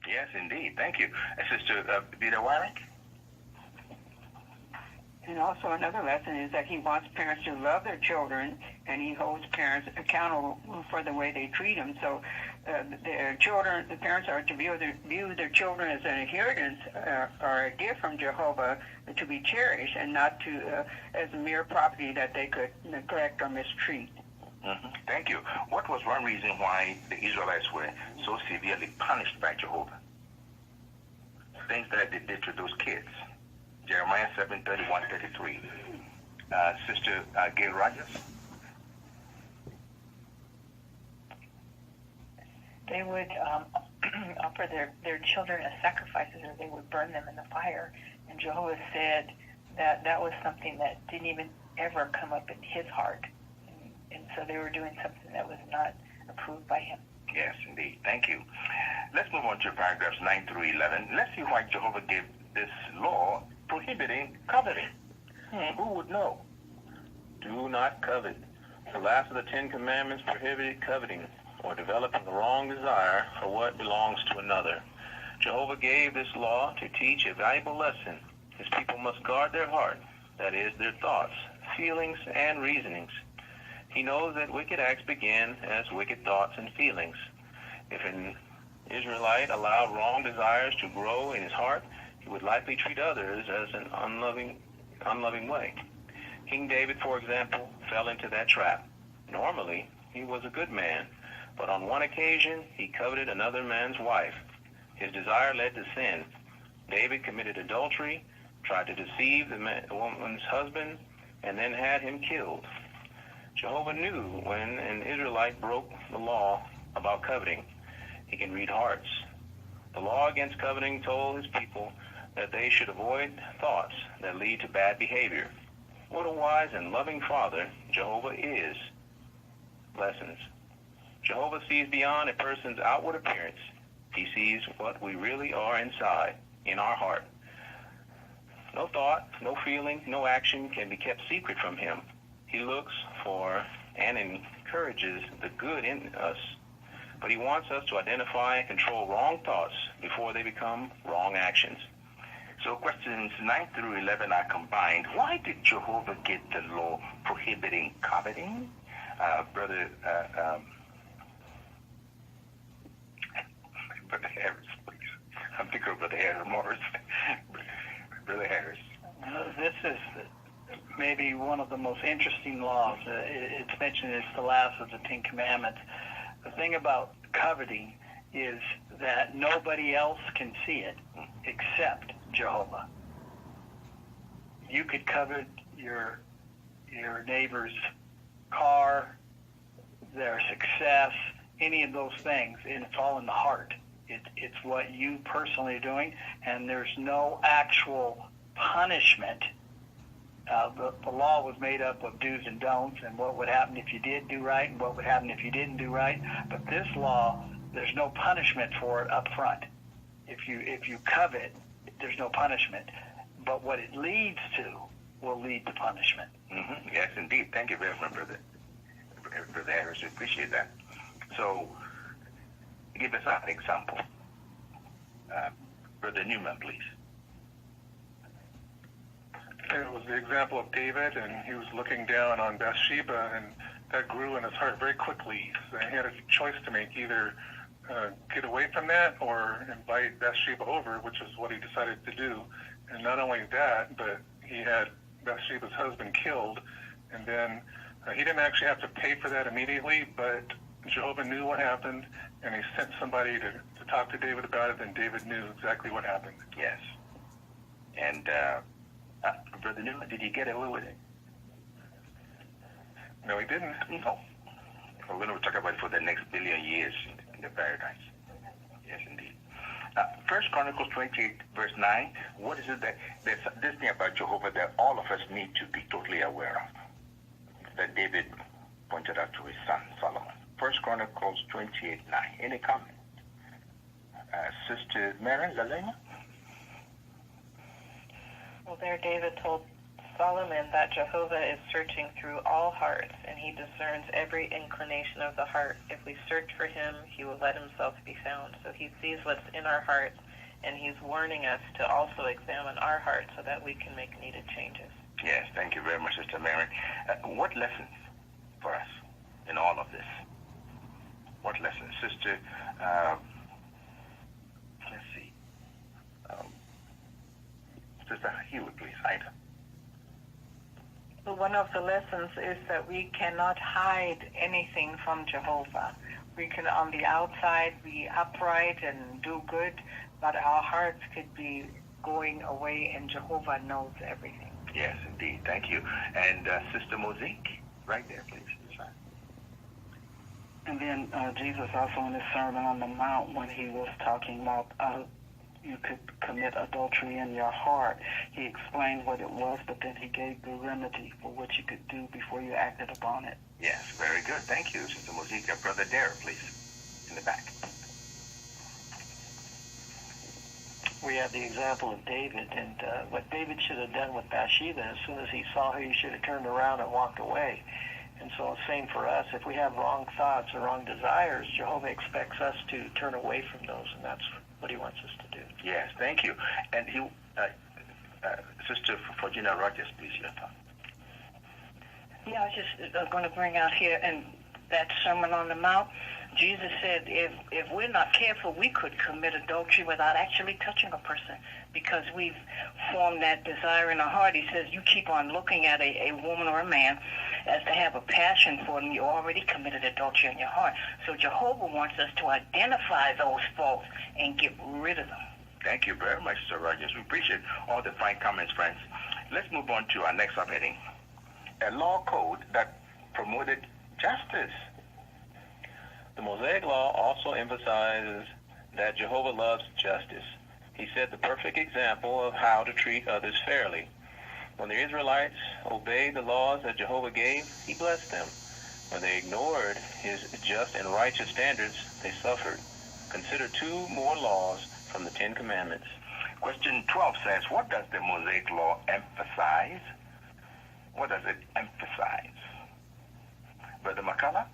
Yes, indeed. Thank you. Sister Vida Warwick? And also another lesson is that he wants parents to love their children, and he holds parents accountable for the way they treat them. So the parents are to view their children as an inheritance or a gift from Jehovah to be cherished, and not as a mere property that they could neglect or mistreat. Mm-hmm. Thank you. What was one reason why the Israelites were so severely punished by Jehovah? Things that they did to those kids. Jeremiah 7:31-33. Sister Gail Rogers? They would offer their children as sacrifices, or they would burn them in the fire. And Jehovah said that was something that didn't even ever come up in his heart. And so they were doing something that was not approved by him. Yes, indeed. Thank you. Let's move on to paragraphs 9 through 11. Let's see why Jehovah gave this law prohibiting coveting. Who would know? Do not covet. The last of the 10 Commandments prohibited coveting, or developing the wrong desire for what belongs to another. Jehovah gave this law to teach a valuable lesson. His people must guard their heart, that is, their thoughts, feelings, and reasonings. He knows that wicked acts begin as wicked thoughts and feelings. If an Israelite allowed wrong desires to grow in his heart, he would likely treat others as an unloving way. King David, for example, fell into that trap. Normally, he was a good man, but on one occasion, he coveted another man's wife. His desire led to sin. David committed adultery, tried to deceive the woman's husband, and then had him killed. Jehovah knew when an Israelite broke the law about coveting. He can read hearts. The law against coveting told his people that they should avoid thoughts that lead to bad behavior. What a wise and loving Father Jehovah is. Lessons. Jehovah sees beyond a person's outward appearance. He sees what we really are inside, in our heart. No thought, no feeling, no action can be kept secret from him. He looks for and encourages the good in us, but he wants us to identify and control wrong thoughts before they become wrong actions. So questions 9 through 11 are combined. Why did Jehovah give the law prohibiting coveting? Brother Harris, please. I'm thinking of Brother Harris Morris. Brother Harris. This is maybe one of the most interesting laws. It's mentioned it's the last of the 10 Commandments. The thing about coveting is that nobody else can see it except Jehovah. You could covet your neighbor's car, their success, any of those things, and it's all in the heart. It's what you personally are doing, and there's no actual punishment. The law was made up of do's and don'ts, and what would happen if you did do right, and what would happen if you didn't do right. But this law, there's no punishment for it up front. If you covet, there's no punishment. But what it leads to will lead to punishment. Mm-hmm. Yes, indeed. Thank you very much, Brother Harris. We appreciate that. So, give us an example. Brother Newman, please. It was the example of David, and he was looking down on Bathsheba, and that grew in his heart very quickly. So he had a choice to make, either get away from that or invite Bathsheba over, which is what he decided to do. And not only that, but he had Bathsheba's husband killed, and then he didn't actually have to pay for that immediately, but Jehovah knew what happened, and he sent somebody to talk to David about it, and David knew exactly what happened. Yes. And Brother Newman, did he get away with it? No, he didn't. No. We're going to talk about it for the next billion years in the paradise. Yes, indeed. 1 Chronicles 28, verse 9, what is it that there's this thing about Jehovah that all of us need to be totally aware of, that David pointed out to his son, Solomon? 1 Chronicles 28, 9. Any comment? Sister Mary Lalena? Well, there David told Solomon that Jehovah is searching through all hearts, and he discerns every inclination of the heart. If we search for him, he will let himself be found. So he sees what's in our hearts, and he's warning us to also examine our hearts so that we can make needed changes. Yes, thank you very much, Sister Mary. What lessons for us in all of this? What lessons? Sister, let's see. Sister Hewitt, please. Ida. Well, one of the lessons is that we cannot hide anything from Jehovah. We can, on the outside, be upright and do good, but our hearts could be going away, and Jehovah knows everything. Yes, indeed. Thank you. And Sister Mosaic, right there, please. And then Jesus also in his Sermon on the Mount, when he was talking about you could commit adultery in your heart, he explained what it was, but then he gave the remedy for what you could do before you acted upon it. Yes, very good. Thank you, Sister Mosaic. Brother Dare, please, in the back. We have the example of David, and what David should have done with Bathsheba, as soon as he saw her, he should have turned around and walked away. And so same for us. If we have wrong thoughts or wrong desires, Jehovah expects us to turn away from those, and that's what he wants us to do. Yes, thank you. And Sister Virginia Rogers, please, your thought. Yeah, I was just going to bring out here in that Sermon on the Mount, Jesus said if we're not careful, we could commit adultery without actually touching a person, because we've formed that desire in our heart. He says you keep on looking at a woman or a man as to have a passion for them, you already committed adultery in your heart. So Jehovah wants us to identify those faults and get rid of them. Thank you very much, Sir Rogers. We appreciate all the fine comments, friends. Let's move on to our next subheading. A law code that promoted justice. The Mosaic Law also emphasizes that Jehovah loves justice. He set the perfect example of how to treat others fairly. When the Israelites obeyed the laws that Jehovah gave, he blessed them. When they ignored his just and righteous standards, they suffered. Consider two more laws from the Ten Commandments. Question 12 says, what does the Mosaic Law emphasize? What does it emphasize? Brother McCullough?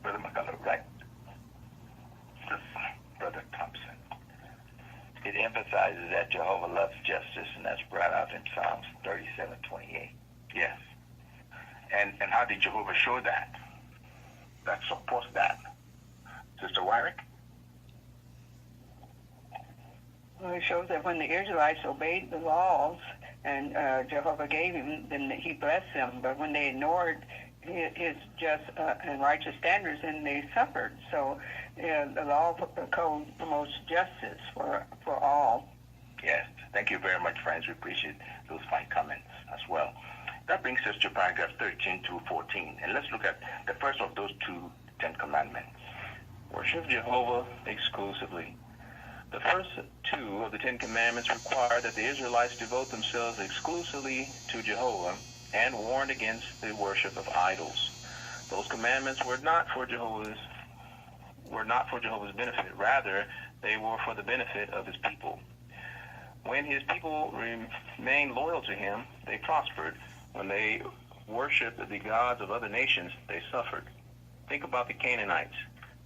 Brother McCullough, right? Brother Thompson. It emphasizes that Jehovah loves justice, and that's brought out in Psalms 37:28. Yes. And how did Jehovah show that? That supports that. Sister Wyrick? Well, it shows that when the Israelites obeyed the laws and Jehovah gave him, then he blessed them. But when they ignored his just and righteous standards, then they suffered. So the law of the code promotes justice for all. Yes. Thank you very much, friends. We appreciate those fine comments as well. That brings us to paragraph 13 to 14. And let's look at the first of those two Ten Commandments. Worship Jehovah exclusively. The first two of the Ten Commandments require that the Israelites devote themselves exclusively to Jehovah and warned against the worship of idols. Those commandments were not for Jehovah's benefit. Rather, they were for the benefit of his people. When his people remained loyal to him, they prospered. When they worshiped the gods of other nations, they suffered. Think about the Canaanites.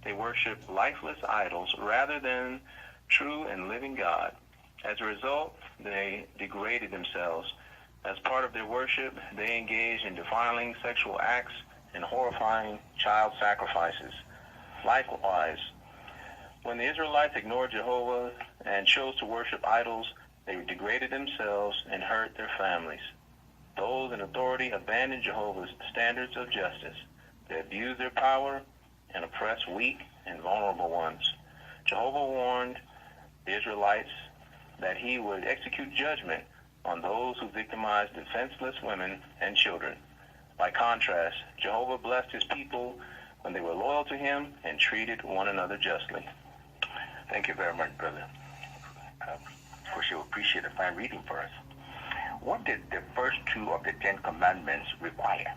They worshiped lifeless idols rather than true and living God. As a result, they degraded themselves. As part of their worship, they engaged in defiling sexual acts and horrifying child sacrifices. Likewise, when the Israelites ignored Jehovah and chose to worship idols, they degraded themselves and hurt their families. Those in authority abandoned Jehovah's standards of justice. They abused their power and oppressed weak and vulnerable ones. Jehovah warned the Israelites that he would execute judgment on those who victimized defenseless women and children. By contrast, Jehovah blessed his people when they were loyal to him and treated one another justly. Thank you very much, brother. Of course, you'll appreciate a fine reading for us. What did the first two of the Ten Commandments require?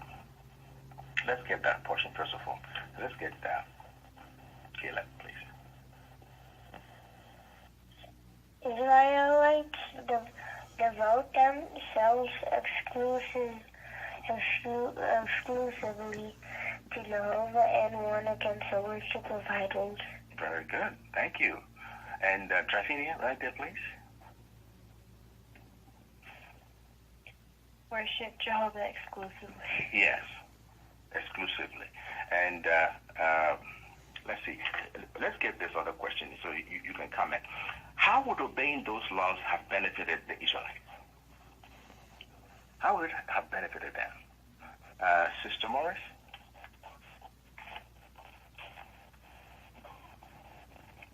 Let's get that portion first of all. Let's get that. Caleb, please. Israelites devote themselves exclusively to Jehovah and warn against the worship of idols. Very good. Thank you. And Trafinia, right there, please. Worship Jehovah exclusively. Yes, exclusively. And let's see. Let's get this other question so you can comment. How would obeying those laws have benefited the Israelites? How would it have benefited them? Sister Morris?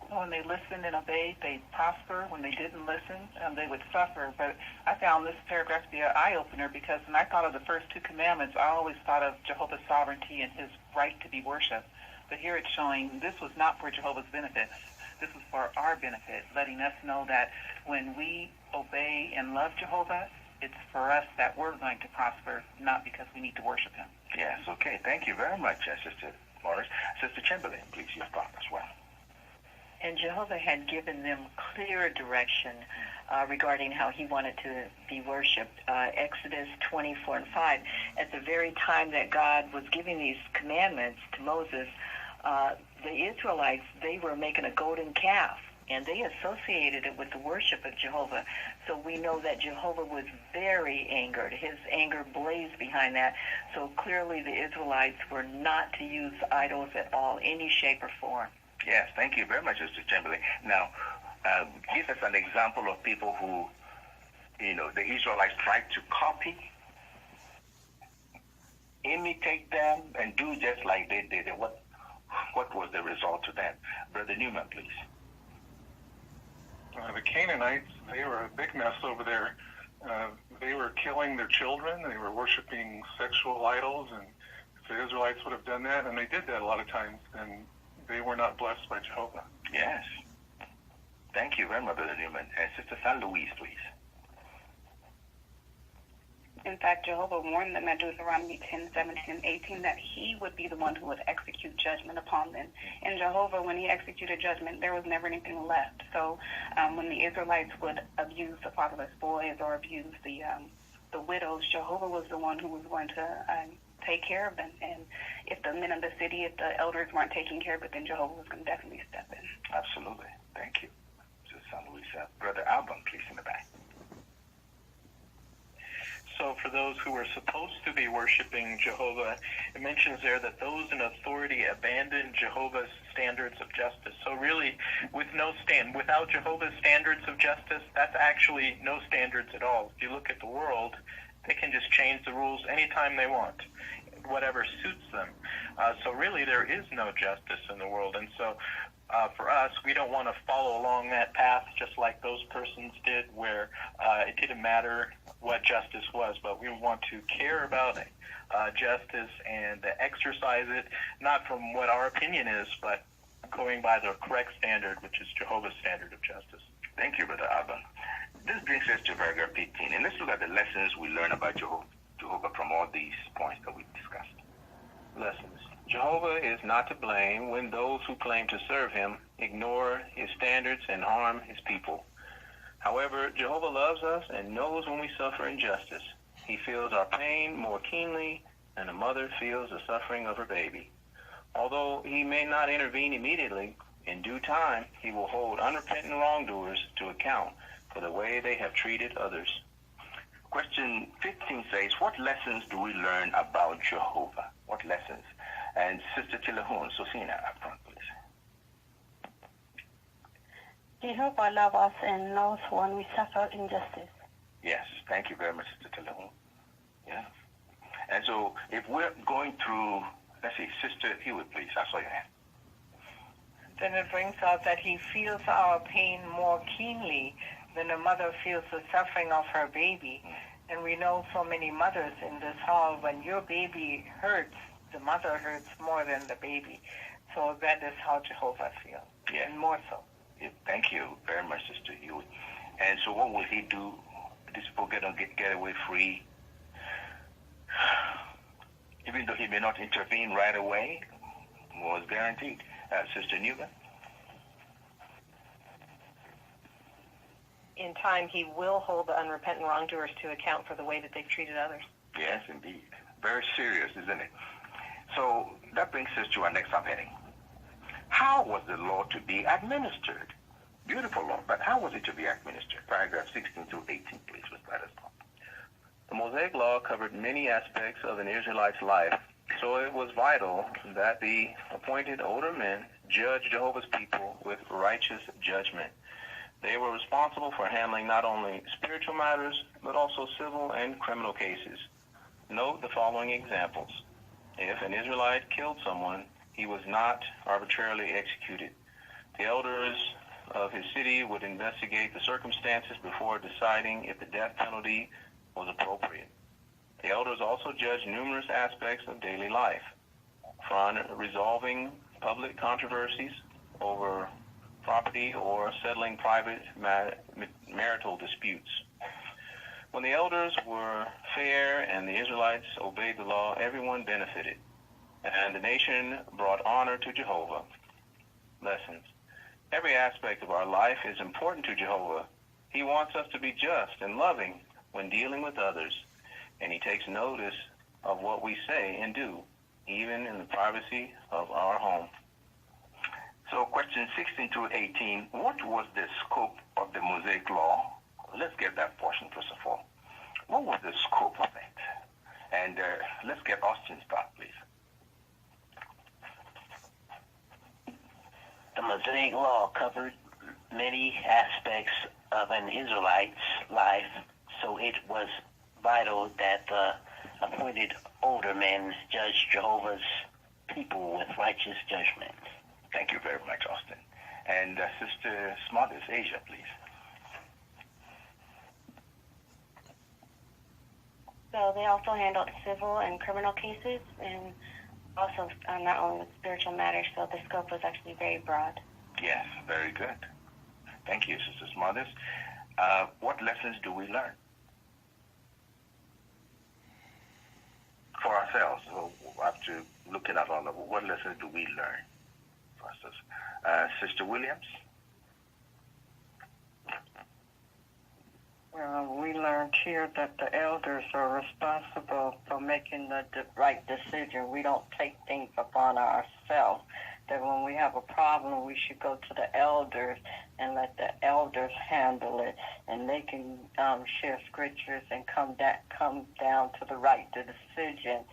When they listened and obeyed, they prosper. When they didn't listen, they would suffer. But I found this paragraph to be an eye-opener because when I thought of the first two commandments, I always thought of Jehovah's sovereignty and his right to be worshipped. But here it's showing this was not for Jehovah's benefit. This was for our benefit, letting us know that when we obey and love Jehovah, it's for us that we're going to prosper, not because we need to worship him. Yes, okay. Thank you very much, Sister Morris. Sister Chamberlain, please, your thought as well. And Jehovah had given them clear direction regarding how he wanted to be worshipped. Exodus 24:5, at the very time that God was giving these commandments to Moses, the Israelites, they were making a golden calf, and they associated it with the worship of Jehovah. So we know that Jehovah was very angered. His anger blazed behind that. So clearly the Israelites were not to use idols at all, any shape or form. Yes, thank you very much, Sister Chamberlain. Now, give us an example of people who, the Israelites tried to copy, imitate them, and do just like they did. What was the result to them? Brother Newman, please. The Canaanites, they were a big mess over there. They were killing their children. They were worshiping sexual idols, and if the Israelites would have done that, and they did that a lot of times, then they were not blessed by Jehovah. Yes. Thank you very much, Brother Newman. And Sister San Luis, please. In fact, Jehovah warned them at Deuteronomy 10:17-18 that he would be the one who would execute judgment upon them. And Jehovah, when he executed judgment, there was never anything left. So when the Israelites would abuse the fatherless boys or abuse the widows, Jehovah was the one who was going to take care of them. And if the men of the city, if the elders weren't taking care of it, then Jehovah was going to definitely step in. Absolutely. Thank you. Sister San Luis. Brother Alban, please, in the back. So for those who were supposed to be worshiping Jehovah, it mentions there that those in authority abandoned Jehovah's standards of justice. So really, without Jehovah's standards of justice, that's actually no standards at all. If you look at the world, they can just change the rules anytime they want, whatever suits them. So really, there is no justice in the world. And so for us, we don't want to follow along that path just like those persons did, where it didn't matter what justice was, but we want to care about justice and exercise it, not from what our opinion is, but going by the correct standard, which is Jehovah's standard of justice. Thank you, Brother Alban. This brings us to paragraph 15, and let's look at the lessons we learn about Jehovah from all these points that we discussed. Lessons. Jehovah is not to blame when those who claim to serve him ignore his standards and harm his people. However, Jehovah loves us and knows when we suffer injustice. He feels our pain more keenly than a mother feels the suffering of her baby. Although he may not intervene immediately, in due time he will hold unrepentant wrongdoers to account for the way they have treated others. Question 15 says, what lessons do we learn about Jehovah? What lessons? And Sister Tilahun, Sosina, up front, please. Jehovah loves us and knows when we suffer injustice. Yes, thank you very much, Sister Tilahun. Yeah. And so if we're going through, let's see, Sister Hewitt, please. I saw your hand. Then it brings out that he feels our pain more keenly than a mother feels the suffering of her baby. And we know so many mothers in this hall, when your baby hurts, the mother hurts more than the baby. So that is how Jehovah feels, yeah. And more so. Yeah, thank you very much, Sister Hewitt. And so what will he do? These people get away free? Even though he may not intervene right away, was guaranteed. Sister Newman? in time, he will hold the unrepentant wrongdoers to account for the way that they've treated others. Yes, indeed. Very serious, isn't it? So that brings us to our next subheading. How was the law to be administered? Beautiful law, but how was it to be administered? Paragraph 16 through 18, please, with that as well. The Mosaic Law covered many aspects of an Israelite's life, so it was vital that the appointed older men judge Jehovah's people with righteous judgment. They were responsible for handling not only spiritual matters, but also civil and criminal cases. Note the following examples. If an Israelite killed someone, he was not arbitrarily executed. The elders of his city would investigate the circumstances before deciding if the death penalty was appropriate. The elders also judged numerous aspects of daily life, from resolving public controversies over property or settling private marital disputes. When the elders were fair and the Israelites obeyed the law, everyone benefited, and the nation brought honor to Jehovah. Lessons. Every aspect of our life is important to Jehovah. He wants us to be just and loving when dealing with others, and he takes notice of what we say and do, even in the privacy of our home. So question 16 to 18, what was the scope of the Mosaic Law? Let's get that portion first of all. What was the scope of it? And let's get Austin's thought, please. The Mosaic Law covered many aspects of an Israelite's life, so it was vital that the appointed older men judge Jehovah's people with righteous judgment. Thank you very much, Austin. And Sister Smothers, Asia, please. So they also handled civil and criminal cases, and also not only with spiritual matters, so the scope was actually very broad. Yes, very good. Thank you, Sister Smothers. What lessons do we learn? For ourselves, after looking at all of it, what lessons do we learn? Sister Williams? Well, we learned here that the elders are responsible for making the right decision. We don't take things upon ourselves. That when we have a problem, we should go to the elders and let the elders handle it, and they can share scriptures and come down to the right decision,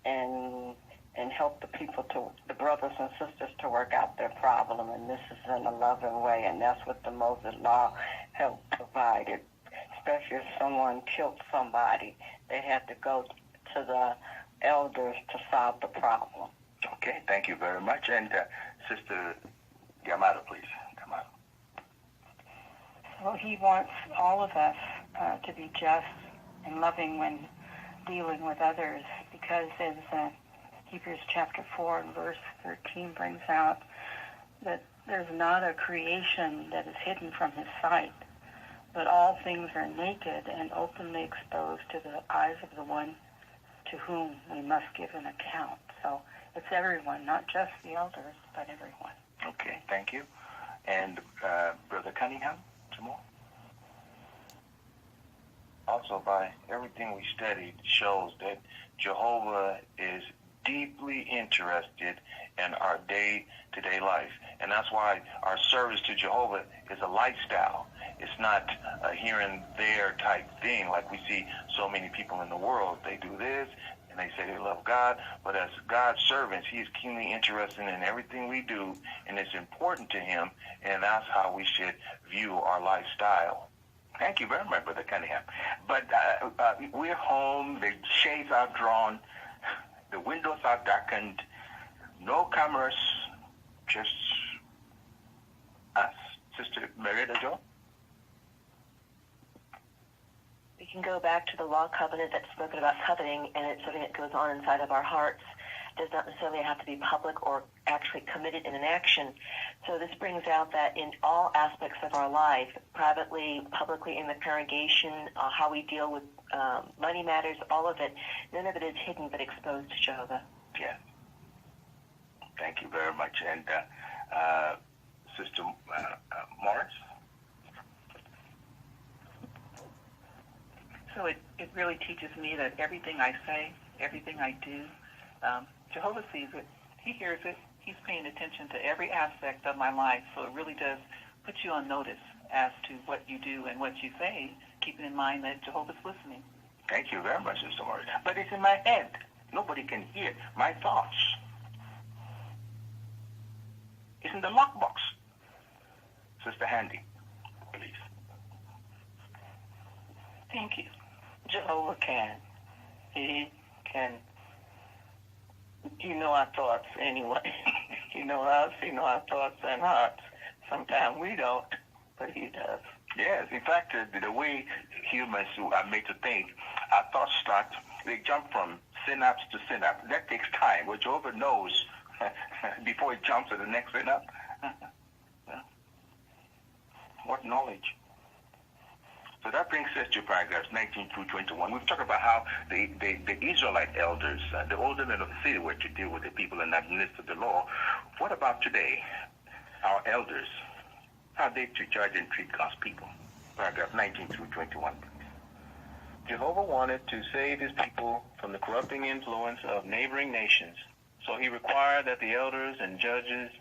and help the people, the brothers and sisters, to work out their problem. And this is in a loving way, and that's what the Mosaic Law helped provide it. Especially if someone killed somebody, they had to go to the elders to solve the problem. Okay, thank you very much. And Sister Yamada, please. Yamada. Well, he wants all of us to be just and loving when dealing with others, because as Hebrews chapter 4 and verse 13 brings out, that there's not a creation that is hidden from his sight, but all things are naked and openly exposed to the eyes of the one to whom we must give an account. So it's everyone, not just the elders, but everyone. Okay, thank you. And Brother Cunningham, some more? Also, by everything we studied, shows that Jehovah is deeply interested in our day-to-day life. And that's why our service to Jehovah is a lifestyle. It's not a here and there type thing like we see so many people in the world. They do this, and they say they love God, but as God's servants, he is keenly interested in everything we do, and it's important to him, and that's how we should view our lifestyle. Thank you very much, Brother Cunningham. But we're home, the shades are drawn, the windows are darkened, no cameras, just us. Sister Merida Jo? We can go back to the law covenant that's spoken about coveting, and it's something that goes on inside of our hearts. It does not necessarily have to be public or actually committed in an action. So this brings out that in all aspects of our life, privately, publicly, in the congregation, how we deal with money matters, all of it, none of it is hidden but exposed to Jehovah. Yeah. Thank you very much. And Sister Morris? also it really teaches me that everything I say, everything I do, Jehovah sees it. He hears it. He's paying attention to every aspect of my life. So it really does put you on notice as to what you do and what you say, keeping in mind that Jehovah's listening. Thank you very much, Sister Marie. But it's in my head. Nobody can hear my thoughts. It's in the lockbox. Sister Handy, please. Thank you. Jehovah can. He can. You know our thoughts anyway. You know us, you know our thoughts and hearts. Sometimes we don't, but he does. Yes, in fact, the way humans are made to think, our thoughts they jump from synapse to synapse. That takes time, which Jehovah knows before it jumps to the next synapse. What knowledge? So that brings us to paragraphs 19 through 21. We've talked about how the Israelite elders, the older men of the city, were to deal with the people and administer the law. What about today? Our elders, how are they to judge and treat God's people? Paragraph 19 through 21. Jehovah wanted to save his people from the corrupting influence of neighboring nations, so he required that the elders and judges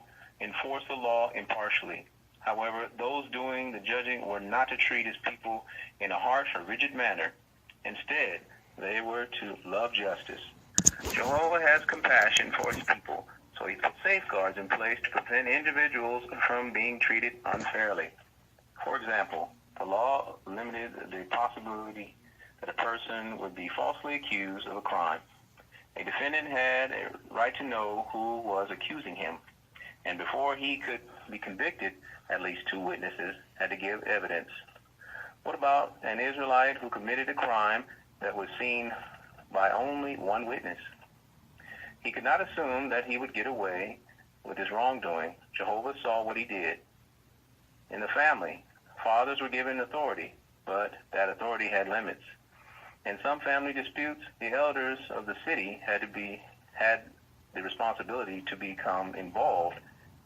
enforce the law impartially. However, those doing the judging were not to treat his people in a harsh or rigid manner. Instead, they were to love justice. Jehovah has compassion for his people, so he put safeguards in place to prevent individuals from being treated unfairly. For example, the law limited the possibility that a person would be falsely accused of a crime. A defendant had a right to know who was accusing him, and before he could be convicted, at least 2 witnesses had to give evidence. What about an Israelite who committed a crime that was seen by only 1 witness? He could not assume that he would get away with his wrongdoing. Jehovah saw what he did. In the family, fathers were given authority, but that authority had limits. In some family disputes, the elders of the city had the responsibility to become involved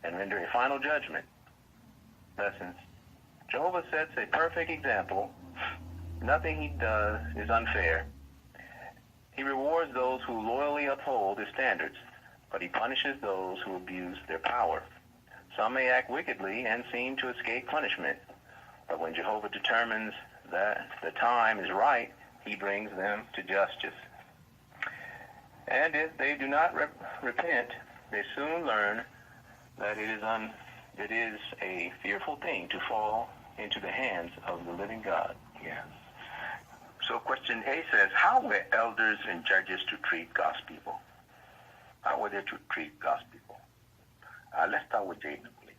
and render a final judgment. Lessons. Jehovah sets a perfect example. Nothing he does is unfair. He rewards those who loyally uphold his standards, but he punishes those who abuse their power. Some may act wickedly and seem to escape punishment, but when Jehovah determines that the time is right, he brings them to justice. And if they do not repent, they soon learn that it is a fearful thing to fall into the hands of the living God. Yeah. So question A says, how were elders and judges to treat God's people? How were they to treat God's people? Let's start with Jaden, please.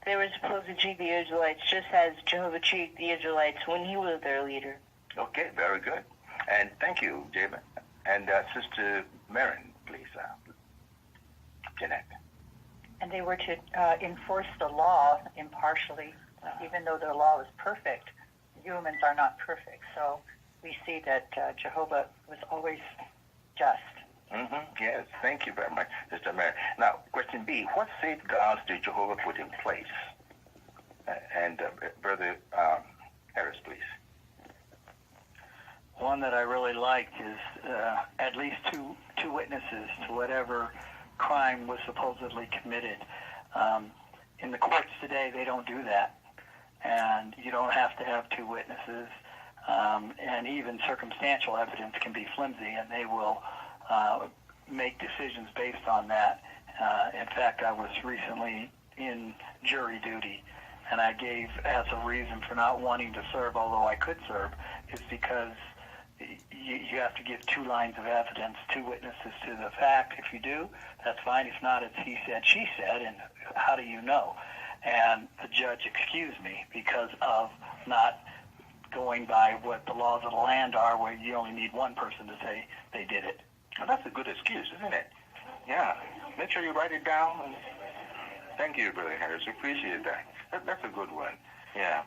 They were supposed to treat the Israelites just as Jehovah treated the Israelites when he was their leader. Okay, very good. And thank you, Jaden. And Sister Marin, please, Jeanette. And they were to enforce the law impartially, even though their law was perfect. Humans are not perfect, so we see that Jehovah was always just. Yes, thank you very much, Sister Marin. Now, question B, what safeguards did Jehovah put in place? And Brother Harris, please. One that I really liked is at least two witnesses to whatever crime was supposedly committed. In the courts today, they don't do that, and you don't have to have 2 witnesses, and even circumstantial evidence can be flimsy, and they will make decisions based on that. In fact, I was recently in jury duty, and I gave as a reason for not wanting to serve, although I could serve, is because you have to give 2 lines of evidence, 2 witnesses to the fact. If you do, that's fine. If not, it's he said, she said, and how do you know? And the judge excused me because of not going by what the laws of the land are, where you only need 1 person to say they did it. Well, that's a good excuse, isn't it? Yeah. Make sure you write it down. And thank you, Brother Harris. Appreciate that. That's a good one. Yeah.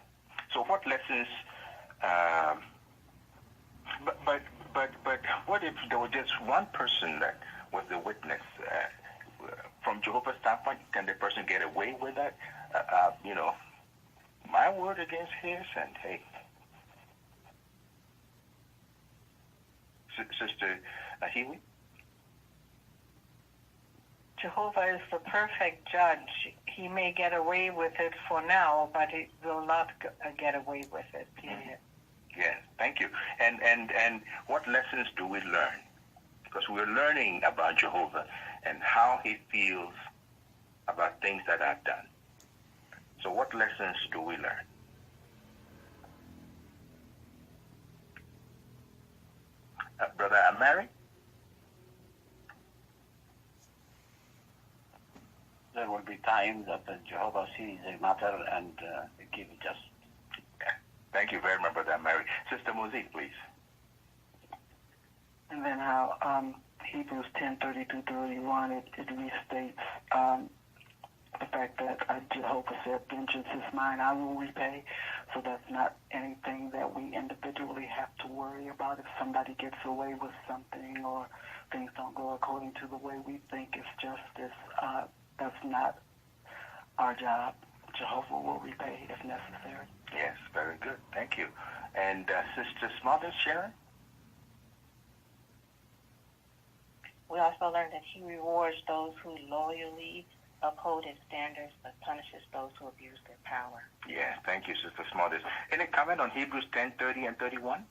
So what lessons... But what if there was just 1 person that was the witness? From Jehovah's standpoint, can the person get away with that? my word against his, and hey, Sister Healy? Jehovah is the perfect judge. He may get away with it for now, but he will not get away with it, period. Yes, thank you. And what lessons do we learn? Because we're learning about Jehovah and how he feels about things that are done. So what lessons do we learn? Brother Amari? There will be times that Jehovah sees a matter and give justice. Thank you very much, Brother Amari. Sister Mosaic, please. And then how Hebrews 10:30-31, it restates the fact that Jehovah said, vengeance is mine, I will repay. So that's not anything that we individually have to worry about. If somebody gets away with something or things don't go according to the way we think it's justice, that's not our job. Jehovah will repay if necessary. Yes, very good. Thank you. And Sister Smothers, Sharon? We also learned that he rewards those who loyally uphold his standards, but punishes those who abuse their power. Yes, thank you, Sister Smothers. Any comment on Hebrews 10:30 and 31?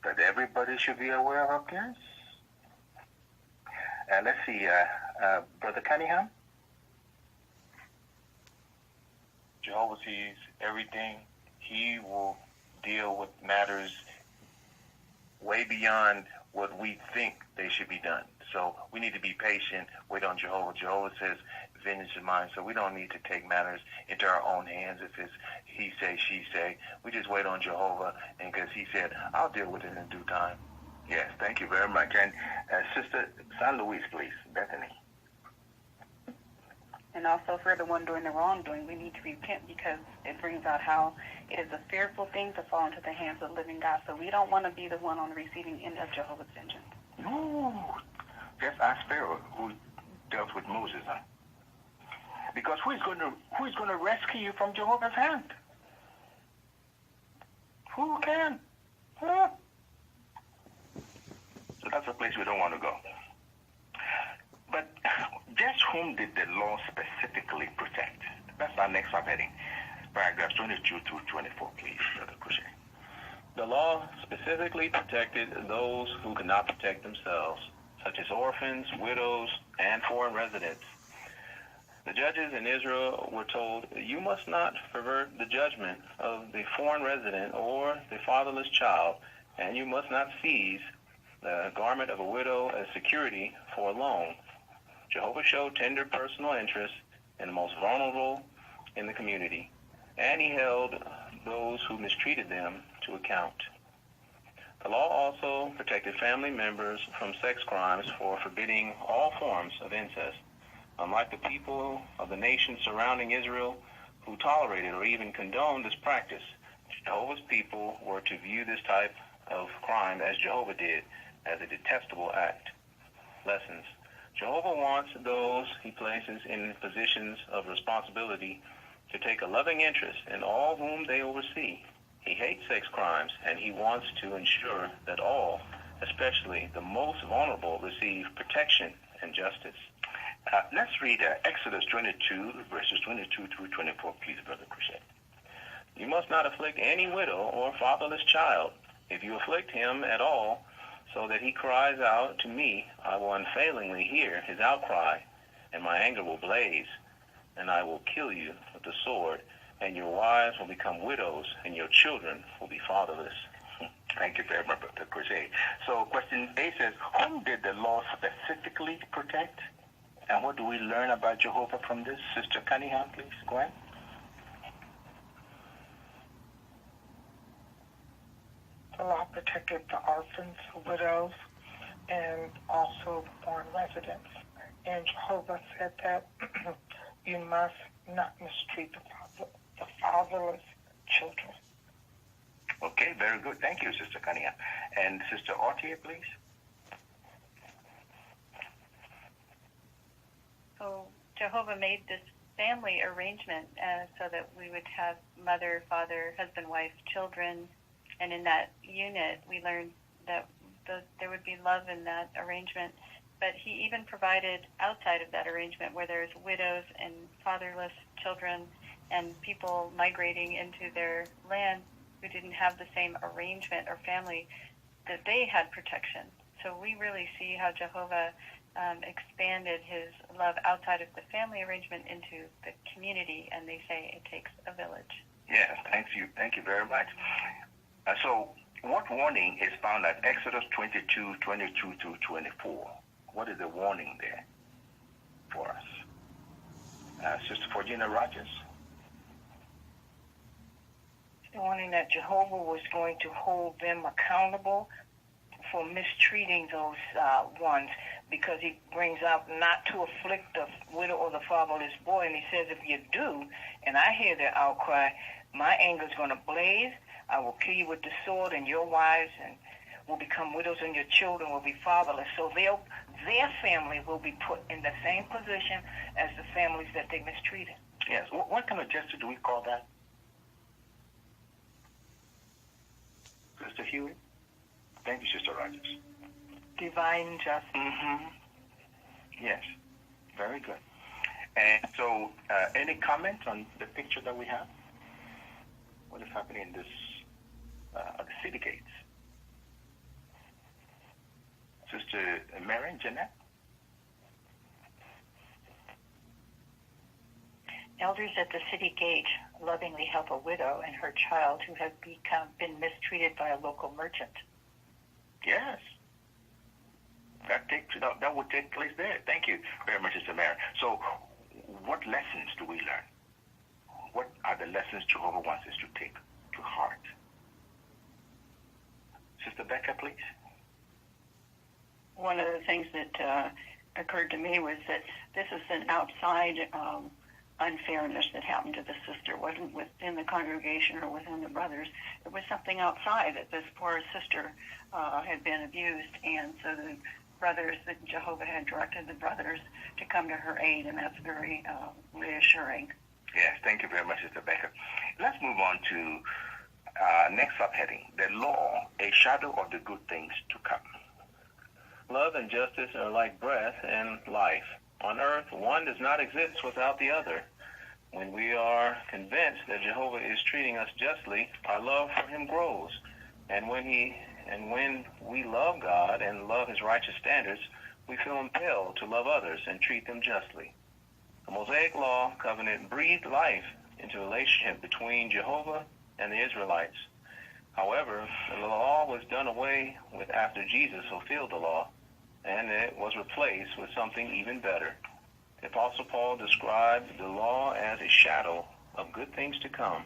That everybody should be aware of appearance? Let's see, Brother Cunningham? Jehovah sees everything. He will deal with matters way beyond what we think they should be done. So we need to be patient, wait on Jehovah. Jehovah says, vengeance is mine. So we don't need to take matters into our own hands if it's he say, she say. We just wait on Jehovah, and because he said, I'll deal with it in due time. Yes, thank you very much. And Sister San Luis, please, Bethany. And also for the one doing the wrongdoing, we need to repent because it brings out how it is a fearful thing to fall into the hands of the living God. So we don't want to be the one on the receiving end of Jehovah's vengeance. No. Just ask Pharaoh, who dealt with Moses. Because who is going to rescue you from Jehovah's hand? Who can? Huh? So that's a place we don't want to go. But just whom did the law specifically protect? That's our next subheading. Paragraphs 22 through 24, please, Brother Crochet. The law specifically protected those who could not protect themselves, such as orphans, widows, and foreign residents. The judges in Israel were told, you must not pervert the judgment of the foreign resident or the fatherless child, and you must not seize the garment of a widow as security for a loan. Jehovah showed tender personal interest in the most vulnerable in the community, and he held those who mistreated them to account. The law also protected family members from sex crimes for forbidding all forms of incest. Unlike the people of the nations surrounding Israel who tolerated or even condoned this practice, Jehovah's people were to view this type of crime as Jehovah did, as a detestable act. Lessons. Jehovah wants those he places in positions of responsibility to take a loving interest in all whom they oversee. He hates sex crimes, and he wants to ensure that all, especially the most vulnerable, receive protection and justice. Let's read Exodus 22, verses 22 through 24, please, Brother Crochet. You must not afflict any widow or fatherless child. If you afflict him at all, so that he cries out to me, I will unfailingly hear his outcry, and my anger will blaze, and I will kill you with the sword, and your wives will become widows, and your children will be fatherless. Thank you very much, Brother Crochet. So question A says, whom did the law specifically protect? And what do we learn about Jehovah from this? Sister Cunningham, please, go ahead. The law protected the orphans, widows, and also foreign residents. And Jehovah said that you must not mistreat the fatherless children. Okay, very good. Thank you, Sister Cunningham. And Sister Ortier, please. So Jehovah made this family arrangement so that we would have mother, father, husband, wife, children. And in that unit, we learned that there would be love in that arrangement. But he even provided outside of that arrangement where there's widows and fatherless children and people migrating into their land who didn't have the same arrangement or family, that they had protection. So we really see how Jehovah expanded his love outside of the family arrangement into the community, and they say it takes a village. Yes, thank you very much. So what warning is found at Exodus 22, 22 to 24? What is the warning there for us? Sister Forgina Rogers. The warning that Jehovah was going to hold them accountable for mistreating those ones, because he brings out not to afflict the widow or the fatherless boy, and he says, if you do, and I hear their outcry, my anger is going to blaze. I will kill you with the sword, and your wives and will become widows, and your children will be fatherless. So their family will be put in the same position as the families that they mistreated. Yes. What kind of justice do we call that? Sister Hewitt? Thank you, Sister Rogers. Divine justice. Mm-hmm. Yes. Very good. And so, any comments on the picture that we have? What is happening in this, the city gates? Sister Marion, Jeanette? Elders at the city gate lovingly help a widow and her child who have been mistreated by a local merchant. Yes. That would take place there. Thank you very much, Sister Mary. So, what lessons do we learn? What are the lessons Jehovah wants us to take to heart? Sister Becca, please. One of the things that occurred to me was that this is an outside unfairness that happened to the sister. It wasn't within the congregation or within the brothers. It was something outside, that this poor sister had been abused, and so the brothers, that Jehovah had directed the brothers to come to her aid, and that's very reassuring. Yes, thank you very much, Sister Becca. Let's move on to next subheading, the law, a shadow of the good things to come. Love and justice are like breath and life. On earth, one does not exist without the other. When we are convinced that Jehovah is treating us justly, our love for him grows. And when we love God and love his righteous standards, we feel impelled to love others and treat them justly. The Mosaic Law covenant breathed life into the relationship between Jehovah and the Israelites. However, the law was done away with after Jesus fulfilled the law, and it was replaced with something even better. The Apostle Paul described the law as a shadow of good things to come.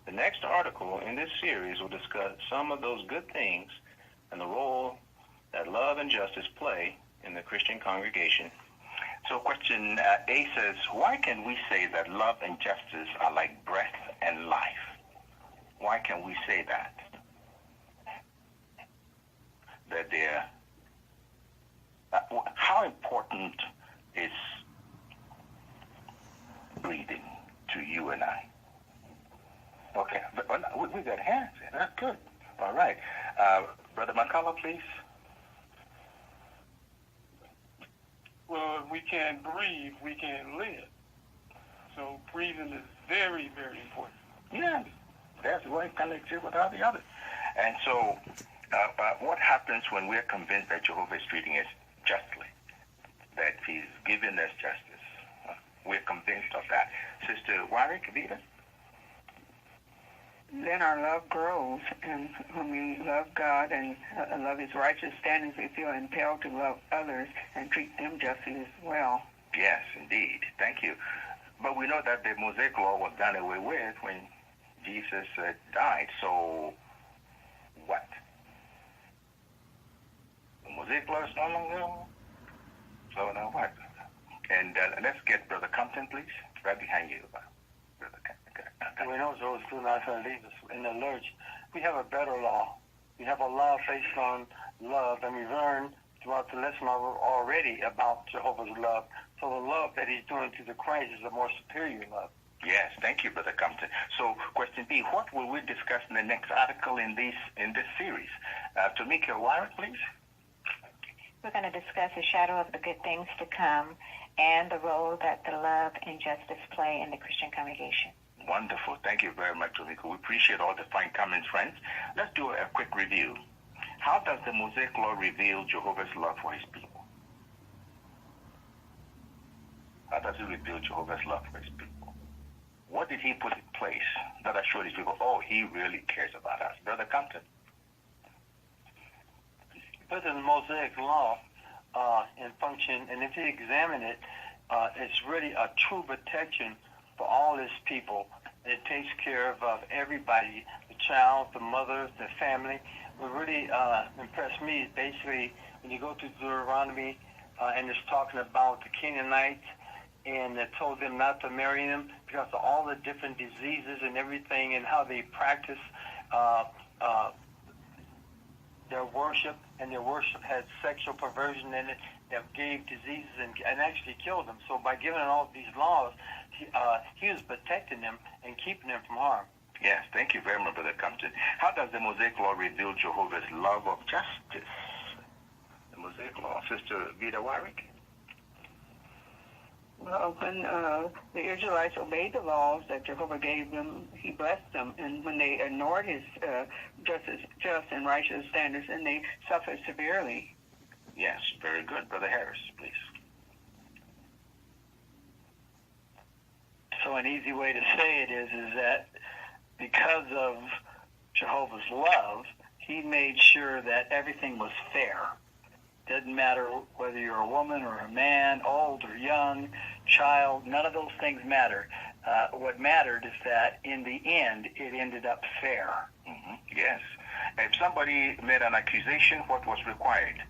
The next article in this series will discuss some of those good things and the role that love and justice play in the Christian congregation. So question A says, why can we say that love and justice are like breath and life? Why can we say that? That they're... how important is breathing to you and I? Okay, but we got hands. That's good. All right. Brother McCullough, please. Well, if we can't breathe, we can't live. So breathing is very, very important. Yes, that's one connected without the other. And so what happens when we're convinced that Jehovah is treating us justly, that he's giving us justice? We're convinced of that. Sister Warwick, Vita? Then our love grows, and when we love God and love his righteous standards, we feel impelled to love others and treat them justly as well. Yes, indeed. Thank you. But we know that the Mosaic Law was done away with when Jesus died. So what? The Mosaic Law is no longer. So now what? And let's get Brother Compton, please, right behind you. Brother Compton. We know those do not leave us in the lurch. We have a better law. We have a law based on love, and we learn throughout the lesson already about Jehovah's love. So the love that he's doing to the Christ is a more superior love. Yes, thank you, Brother Compton. So, question B, what will we discuss in the next article in this series? Tamika Warwick, please. We're going to discuss the shadow of the good things to come and the role that the love and justice play in the Christian congregation. Wonderful. Thank you very much, Tamika. We appreciate all the fine comments, friends. Let's do a quick review. How does the Mosaic Law reveal Jehovah's love for his people? How does it reveal Jehovah's love for his people? What did he put in place that assured his people, oh, he really cares about us? Brother Compton. Because of the Mosaic Law in function, and if you examine it, it's really a true protection for all his people. It takes care of everybody, the child, the mother, the family. What really impressed me is basically when you go to Deuteronomy and it's talking about the Canaanites, and it told them not to marry them because of all the different diseases and everything and how they practice their worship, and their worship had sexual perversion in it that gave diseases and actually killed them. So by giving all these laws, he was protecting them and keeping them from harm. Yes, thank you very much, Brother Compton. How does the Mosaic Law reveal Jehovah's love of justice? The Mosaic Law, Sister Vida Warwick. Well, when the Israelites obeyed the laws that Jehovah gave them, he blessed them. And when they ignored his just and righteous standards, then they suffered severely. Yes, very good. Brother Harris, please. So an easy way to say it is that because of Jehovah's love, he made sure that everything was fair. Doesn't matter whether you're a woman or a man, old or young, child, none of those things matter. What mattered is that in the end, it ended up fair. Mm-hmm. Yes. If somebody made an accusation, what was required?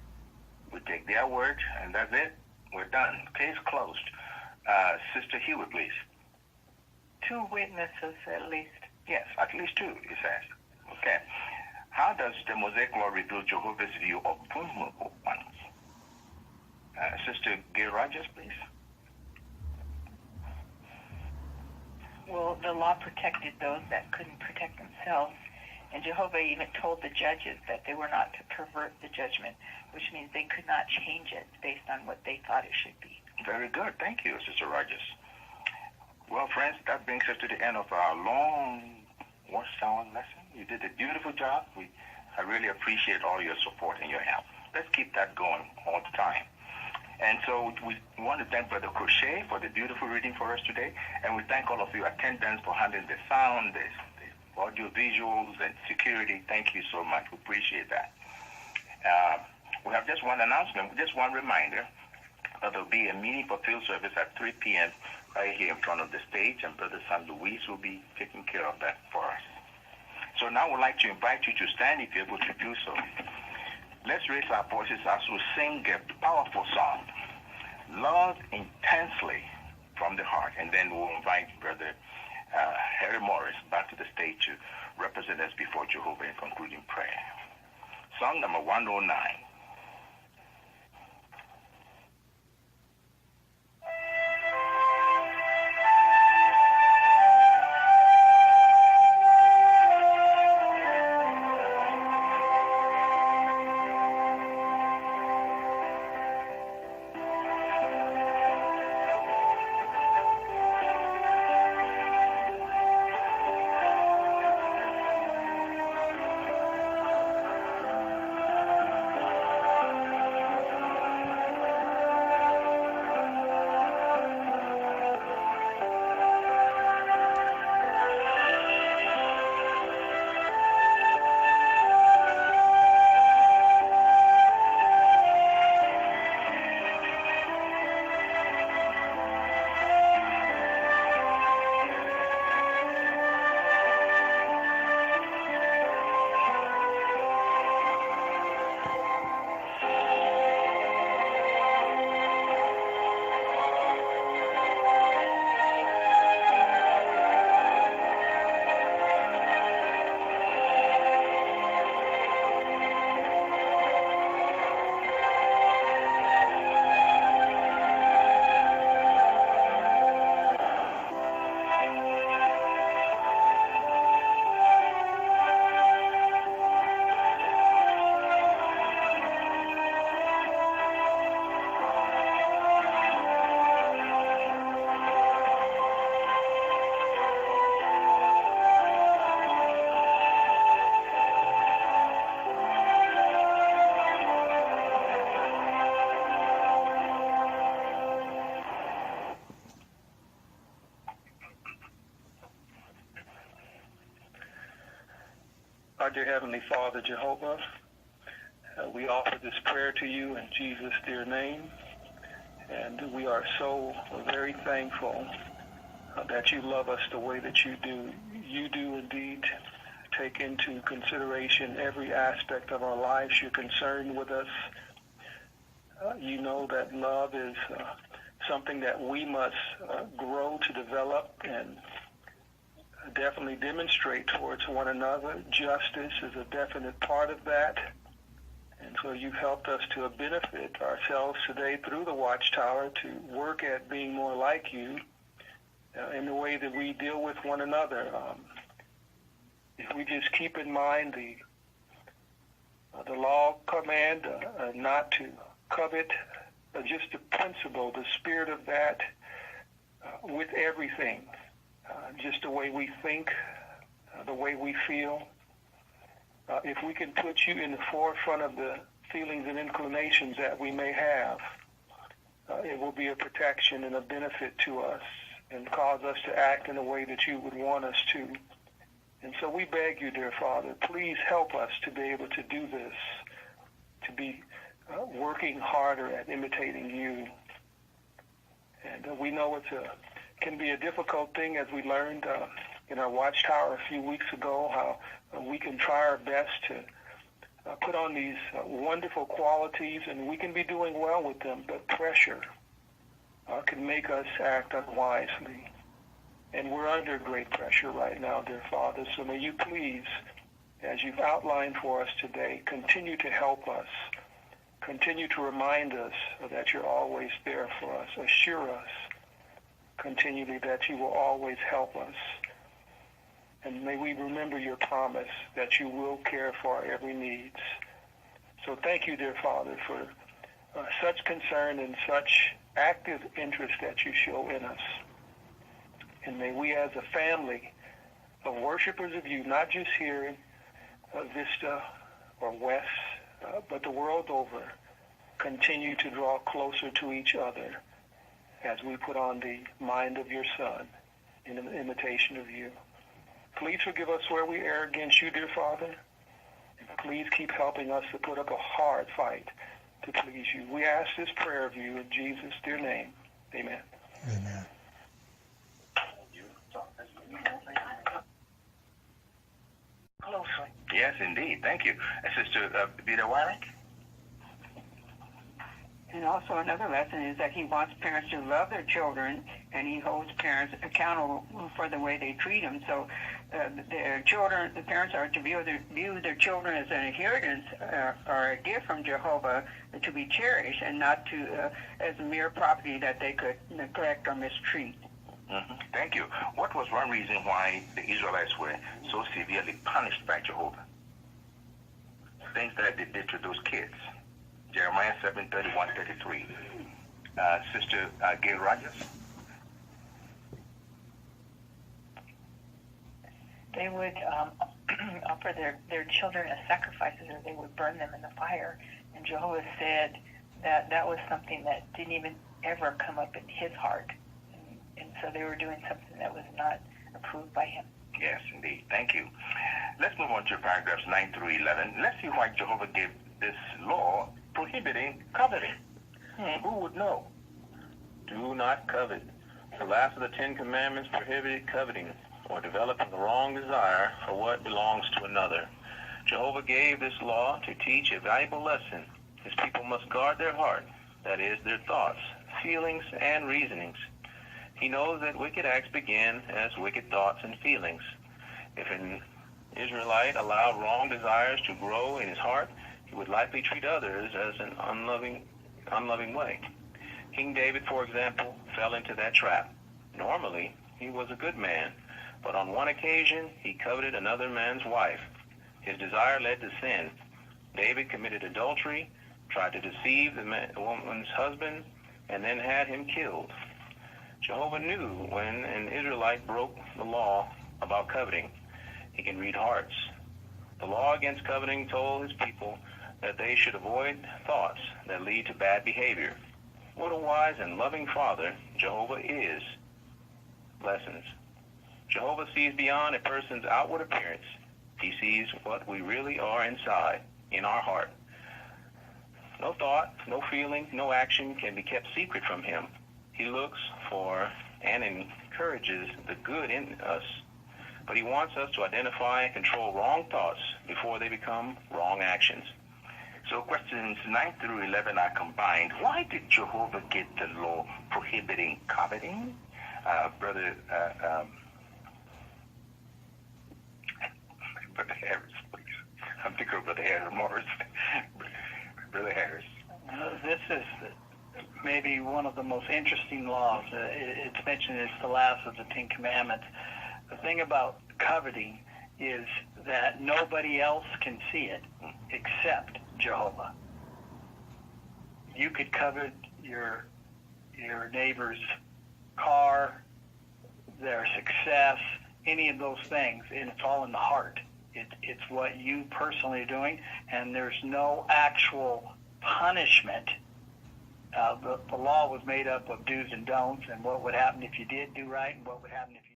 We take their word, and that's it. We're done. Case closed. Sister Hewitt, please. 2 witnesses at least. Yes, at least 2, it says. Okay. How does the Mosaic Law reveal Jehovah's view of vulnerable ones? Sister Gay Rogers, please. Well, the law protected those that couldn't protect themselves. And Jehovah even told the judges that they were not to pervert the judgment, which means they could not change it based on what they thought it should be. Very good. Thank you, Sister Rogers. Well, friends, that brings us to the end of our long watchtower lesson. You did a beautiful job. I really appreciate all your support and your help. Let's keep that going all the time. And so we want to thank Brother Crochet for the beautiful reading for us today. And we thank all of you attendants for handling the sound, the audio visuals, and security. Thank you so much. We appreciate that. We have just one announcement, just one reminder that there will be a meeting for field service at 3 p.m. right here in front of the stage, and Brother San Luis will be taking care of that for us. So now we'd like to invite you to stand if you're able to do so. Let's raise our voices as we sing a powerful song, Love Intensely from the Heart, and then we'll invite Brother Harry Morris back to the stage to represent us before Jehovah in concluding prayer. Song number 109. Our dear Heavenly Father, Jehovah, we offer this prayer to you in Jesus' dear name, and we are so very thankful that you love us the way that you do. You do indeed take into consideration every aspect of our lives. You're concerned with us. You know that love is something that we must grow to develop and definitely demonstrate towards one another. Justice is a definite part of that. And so you've helped us to benefit ourselves today through the Watchtower to work at being more like you in the way that we deal with one another. If we just keep in mind the law command not to covet, just the principle, the spirit of that with everything, just the way we think, the way we feel. If we can put you in the forefront of the feelings and inclinations that we may have, it will be a protection and a benefit to us and cause us to act in a way that you would want us to. And so we beg you, dear Father, please help us to be able to do this, to be working harder at imitating you. And we know it can be a difficult thing, as we learned in our Watchtower a few weeks ago, how we can try our best to put on these wonderful qualities, and we can be doing well with them, but pressure can make us act unwisely. And we're under great pressure right now, dear Father, so may you please, as you've outlined for us today, continue to help us, continue to remind us that you're always there for us, assure us continually that you will always help us. And may we remember your promise that you will care for our every needs. So thank you, dear Father, for such concern and such active interest that you show in us. And may we as a family of worshipers of you, not just here in Vista or West, but the world over, continue to draw closer to each other as we put on the mind of your Son in imitation of you. Please forgive us where we err against you, dear Father. And please keep helping us to put up a hard fight to please you. We ask this prayer of you in Jesus' dear name. Amen. Amen. Closely. Yes, indeed. Thank you. Sister Vida Warwick? And also another lesson is that he wants parents to love their children, and he holds parents accountable for the way they treat them. So their children, the parents are to view their children as an inheritance or a gift from Jehovah to be cherished, and not to as a mere property that they could neglect or mistreat. Mm-hmm. Thank you. What was one reason why the Israelites were so severely punished by Jehovah? Things that they did to those kids. Jeremiah 7:31-33. Sister Gail Rogers. They would offer their children as sacrifices, or they would burn them in the fire. And Jehovah said that that was something that didn't even ever come up in his heart. And so they were doing something that was not approved by him. Yes, indeed. Thank you. Let's move on to paragraphs 9 through 11. Let's see why Jehovah gave this law prohibiting coveting. Who would know? Do not covet. The last of the 10 Commandments prohibited coveting or developing the wrong desire for what belongs to another. Jehovah gave this law to teach a valuable lesson. His people must guard their heart, that is, their thoughts, feelings, and reasonings. He knows that wicked acts begin as wicked thoughts and feelings. If an Israelite allowed wrong desires to grow in his heart, he would likely treat others as an unloving way. King David, for example, fell into that trap. Normally, he was a good man, but on one occasion, he coveted another man's wife. His desire led to sin. David committed adultery, tried to deceive the woman's husband, and then had him killed. Jehovah knew when an Israelite broke the law about coveting. He can read hearts. The law against coveting told his people that they should avoid thoughts that lead to bad behavior. What a wise and loving Father Jehovah is. Lessons. Jehovah sees beyond a person's outward appearance. He sees what we really are inside, in our heart. No thought, no feeling, no action can be kept secret from him. He looks for and encourages the good in us, but he wants us to identify and control wrong thoughts before they become wrong actions. So questions 9 through 11 are combined. Why did Jehovah get the law prohibiting coveting? Brother Harris, please. I'm thinking of Brother Harris Morris. Brother Harris. This is maybe one of the most interesting laws. It's mentioned it's the last of the Ten Commandments. The thing about coveting is that nobody else can see it except Jehovah. You could covet your neighbor's car, their success, any of those things, and it's all in the heart. It's what you personally are doing, and there's no actual punishment. The law was made up of do's and don'ts, and what would happen if you did do right, and what would happen if you